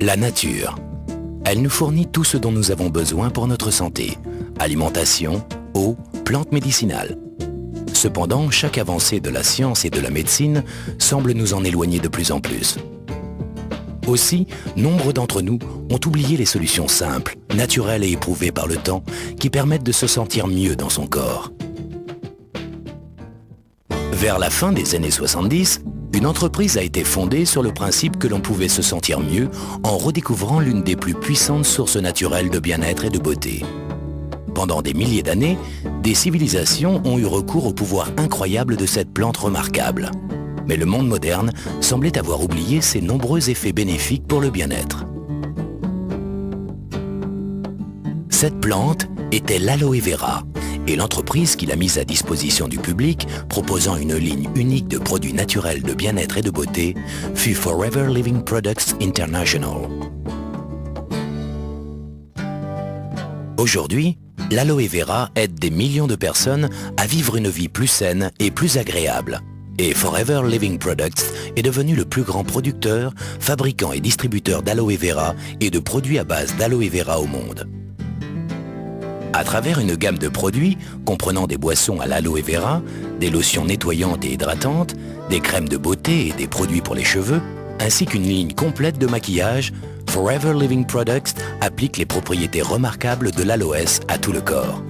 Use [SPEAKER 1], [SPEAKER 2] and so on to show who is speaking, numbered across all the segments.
[SPEAKER 1] La nature. Elle nous fournit tout ce dont nous avons besoin pour notre santé. Alimentation, eau, plantes médicinales. Cependant, chaque avancée de la science et de la médecine semble nous en éloigner de plus en plus. Aussi, nombre d'entre nous ont oublié les solutions simples, naturelles et éprouvées par le temps qui permettent de se sentir mieux dans son corps. Vers la fin des années 70, une entreprise a été fondée sur le principe que l'on pouvait se sentir mieux en redécouvrant l'une des plus puissantes sources naturelles de bien-être et de beauté. Pendant des milliers d'années, des civilisations ont eu recours au pouvoir incroyable de cette plante remarquable. Mais le monde moderne semblait avoir oublié ses nombreux effets bénéfiques pour le bien-être. Cette plante était l'aloe vera, et l'entreprise qui l'a mise à disposition du public, proposant une ligne unique de produits naturels de bien-être et de beauté, fut Forever Living Products International. Aujourd'hui, l'aloe vera aide des millions de personnes à vivre une vie plus saine et plus agréable. Et Forever Living Products est devenu le plus grand producteur, fabricant et distributeur d'aloe vera et de produits à base d'aloe vera au monde. À travers une gamme de produits comprenant des boissons à l'aloe vera, des lotions nettoyantes et hydratantes, des crèmes de beauté et des produits pour les cheveux, ainsi qu'une ligne complète de maquillage, Forever Living Products applique les propriétés remarquables de l'aloès à tout le corps.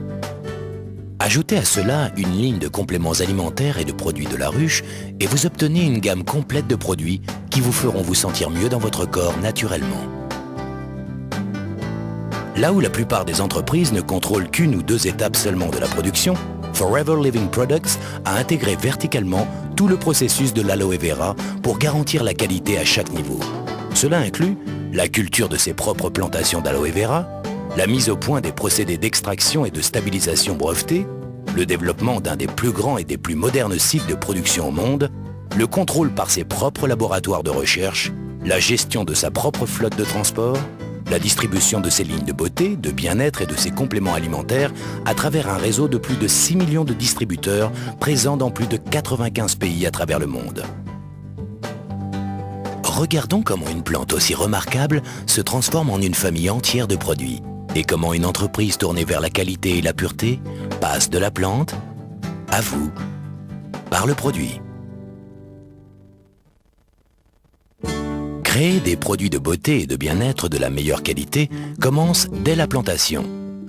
[SPEAKER 1] Ajoutez à cela une ligne de compléments alimentaires et de produits de la ruche et vous obtenez une gamme complète de produits qui vous feront vous sentir mieux dans votre corps naturellement. Là où la plupart des entreprises ne contrôlent qu'une ou deux étapes seulement de la production, Forever Living Products a intégré verticalement tout le processus de l'aloe vera pour garantir la qualité à chaque niveau. Cela inclut la culture de ses propres plantations d'aloe vera, la mise au point des procédés d'extraction et de stabilisation brevetés, le développement d'un des plus grands et des plus modernes sites de production au monde, le contrôle par ses propres laboratoires de recherche, la gestion de sa propre flotte de transport, la distribution de ses lignes de beauté, de bien-être et de ses compléments alimentaires à travers un réseau de plus de 6 millions de distributeurs présents dans plus de 95 pays à travers le monde. Regardons comment une plante aussi remarquable se transforme en une famille entière de produits et comment une entreprise tournée vers la qualité et la pureté passe de la plante à vous par le produit. Créer des produits de beauté et de bien-être de la meilleure qualité commence dès la plantation.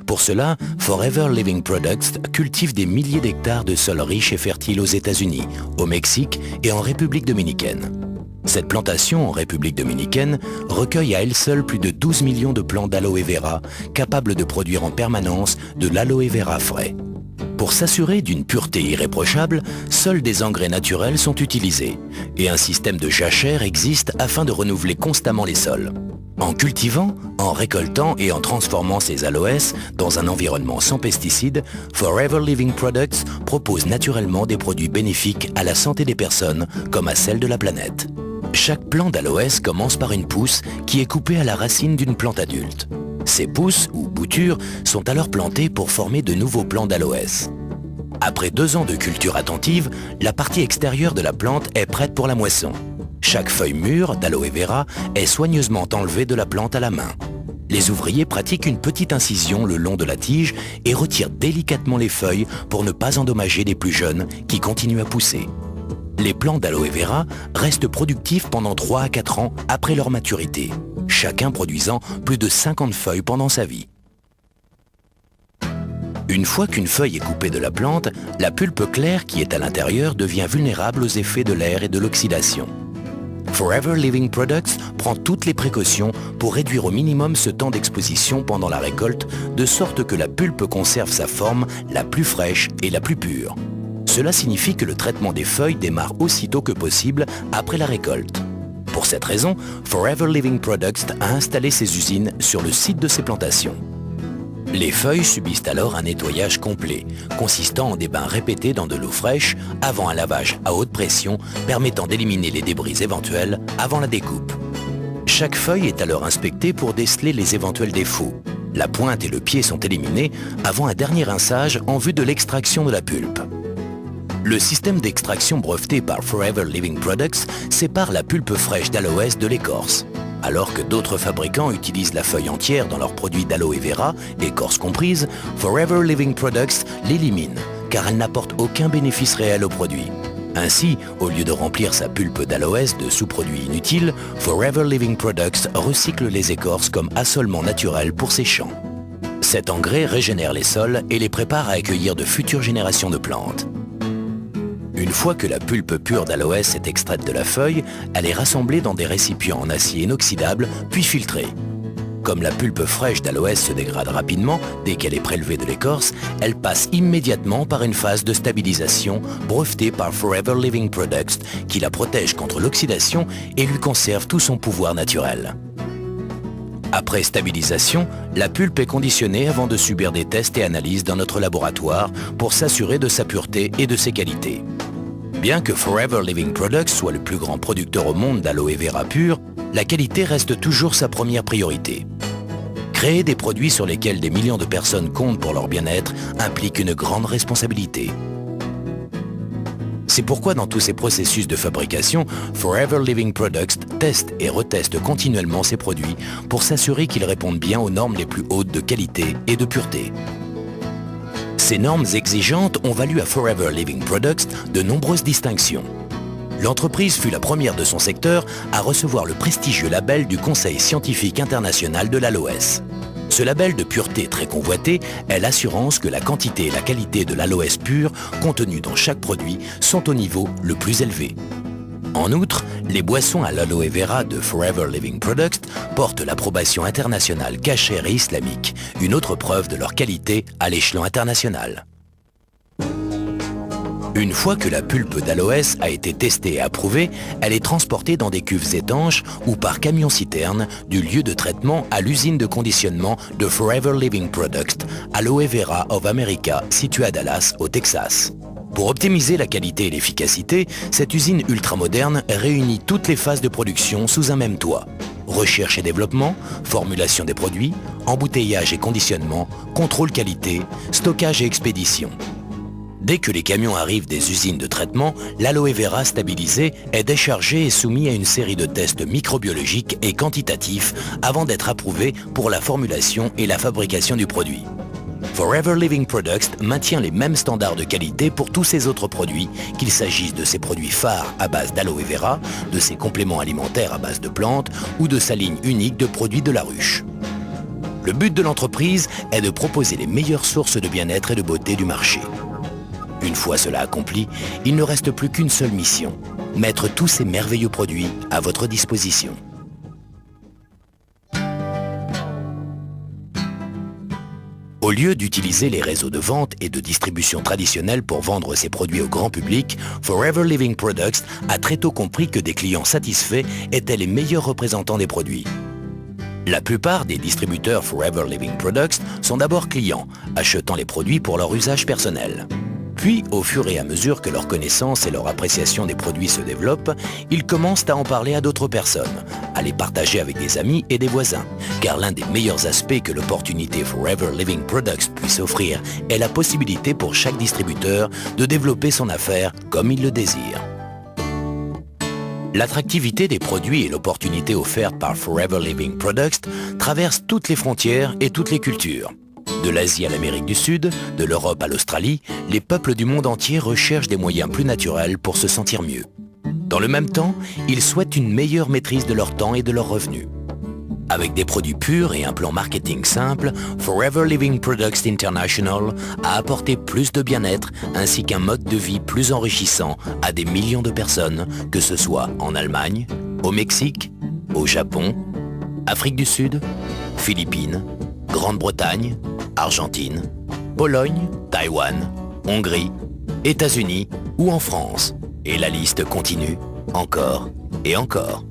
[SPEAKER 1] Pour cela, Forever Living Products cultive des milliers d'hectares de sols riches et fertiles aux États-Unis, au Mexique et en République dominicaine. Cette plantation en République dominicaine recueille à elle seule plus de 12 millions de plants d'aloe vera capables de produire en permanence de l'aloe vera frais. Pour s'assurer d'une pureté irréprochable, seuls des engrais naturels sont utilisés et un système de jachère existe afin de renouveler constamment les sols. En cultivant, en récoltant et en transformant ces aloès dans un environnement sans pesticides, Forever Living Products propose naturellement des produits bénéfiques à la santé des personnes comme à celle de la planète. Chaque plant d'aloès commence par une pousse qui est coupée à la racine d'une plante adulte. Ces pousses, ou boutures, sont alors plantées pour former de nouveaux plants d'aloès. Après 2 ans de culture attentive, la partie extérieure de la plante est prête pour la moisson. Chaque feuille mûre d'aloe vera est soigneusement enlevée de la plante à la main. Les ouvriers pratiquent une petite incision le long de la tige et retirent délicatement les feuilles pour ne pas endommager les plus jeunes qui continuent à pousser. Les plants d'aloe vera restent productifs pendant 3 à 4 ans après leur maturité, chacun produisant plus de 50 feuilles pendant sa vie. Une fois qu'une feuille est coupée de la plante, la pulpe claire qui est à l'intérieur devient vulnérable aux effets de l'air et de l'oxydation. Forever Living Products prend toutes les précautions pour réduire au minimum ce temps d'exposition pendant la récolte, de sorte que la pulpe conserve sa forme la plus fraîche et la plus pure. Cela signifie que le traitement des feuilles démarre aussitôt que possible après la récolte. Pour cette raison, Forever Living Products a installé ses usines sur le site de ses plantations. Les feuilles subissent alors un nettoyage complet, consistant en des bains répétés dans de l'eau fraîche avant un lavage à haute pression permettant d'éliminer les débris éventuels avant la découpe. Chaque feuille est alors inspectée pour déceler les éventuels défauts. La pointe et le pied sont éliminés avant un dernier rinçage en vue de l'extraction de la pulpe. Le système d'extraction breveté par Forever Living Products sépare la pulpe fraîche d'aloès de l'écorce. Alors que d'autres fabricants utilisent la feuille entière dans leurs produits d'aloe vera, écorce comprise, Forever Living Products l'élimine, car elle n'apporte aucun bénéfice réel au produit. Ainsi, au lieu de remplir sa pulpe d'aloès de sous-produits inutiles, Forever Living Products recycle les écorces comme assolement naturel pour ses champs. Cet engrais régénère les sols et les prépare à accueillir de futures générations de plantes. Une fois que la pulpe pure d'aloès est extraite de la feuille, elle est rassemblée dans des récipients en acier inoxydable, puis filtrée. Comme la pulpe fraîche d'aloès se dégrade rapidement dès qu'elle est prélevée de l'écorce, elle passe immédiatement par une phase de stabilisation brevetée par Forever Living Products qui la protège contre l'oxydation et lui conserve tout son pouvoir naturel. Après stabilisation, la pulpe est conditionnée avant de subir des tests et analyses dans notre laboratoire pour s'assurer de sa pureté et de ses qualités. Bien que Forever Living Products soit le plus grand producteur au monde d'aloe vera pur, la qualité reste toujours sa première priorité. Créer des produits sur lesquels des millions de personnes comptent pour leur bien-être implique une grande responsabilité. C'est pourquoi dans tous ces processus de fabrication, Forever Living Products teste et reteste continuellement ses produits pour s'assurer qu'ils répondent bien aux normes les plus hautes de qualité et de pureté. Ces normes exigeantes ont valu à Forever Living Products de nombreuses distinctions. L'entreprise fut la première de son secteur à recevoir le prestigieux label du Conseil scientifique international de l'aloès. Ce label de pureté très convoité est l'assurance que la quantité et la qualité de l'aloès pur contenue dans chaque produit sont au niveau le plus élevé. En outre, les boissons à l'aloe vera de Forever Living Products portent l'approbation internationale cachère et islamique, une autre preuve de leur qualité à l'échelon international. Une fois que la pulpe d'aloès a été testée et approuvée, elle est transportée dans des cuves étanches ou par camion-citerne du lieu de traitement à l'usine de conditionnement de Forever Living Products, Aloe Vera of America, située à Dallas, au Texas. Pour optimiser la qualité et l'efficacité, cette usine ultramoderne réunit toutes les phases de production sous un même toit. Recherche et développement, formulation des produits, embouteillage et conditionnement, contrôle qualité, stockage et expédition. Dès que les camions arrivent des usines de traitement, l'aloe vera stabilisé est déchargé et soumis à une série de tests microbiologiques et quantitatifs avant d'être approuvé pour la formulation et la fabrication du produit. Forever Living Products maintient les mêmes standards de qualité pour tous ses autres produits, qu'il s'agisse de ses produits phares à base d'aloe vera, de ses compléments alimentaires à base de plantes ou de sa ligne unique de produits de la ruche. Le but de l'entreprise est de proposer les meilleures sources de bien-être et de beauté du marché. Une fois cela accompli, il ne reste plus qu'une seule mission, mettre tous ces merveilleux produits à votre disposition. Au lieu d'utiliser les réseaux de vente et de distribution traditionnels pour vendre ses produits au grand public, Forever Living Products a très tôt compris que des clients satisfaits étaient les meilleurs représentants des produits. La plupart des distributeurs Forever Living Products sont d'abord clients, achetant les produits pour leur usage personnel. Puis, au fur et à mesure que leur connaissance et leur appréciation des produits se développent, ils commencent à en parler à d'autres personnes, à les partager avec des amis et des voisins. Car l'un des meilleurs aspects que l'opportunité Forever Living Products puisse offrir est la possibilité pour chaque distributeur de développer son affaire comme il le désire. L'attractivité des produits et l'opportunité offerte par Forever Living Products traversent toutes les frontières et toutes les cultures. De l'Asie à l'Amérique du Sud, de l'Europe à l'Australie, les peuples du monde entier recherchent des moyens plus naturels pour se sentir mieux. Dans le même temps, ils souhaitent une meilleure maîtrise de leur temps et de leurs revenus. Avec des produits purs et un plan marketing simple, Forever Living Products International a apporté plus de bien-être ainsi qu'un mode de vie plus enrichissant à des millions de personnes, que ce soit en Allemagne, au Mexique, au Japon, Afrique du Sud, Philippines, Grande-Bretagne, Argentine, Pologne, Taïwan, Hongrie, États-Unis ou en France. Et la liste continue encore et encore.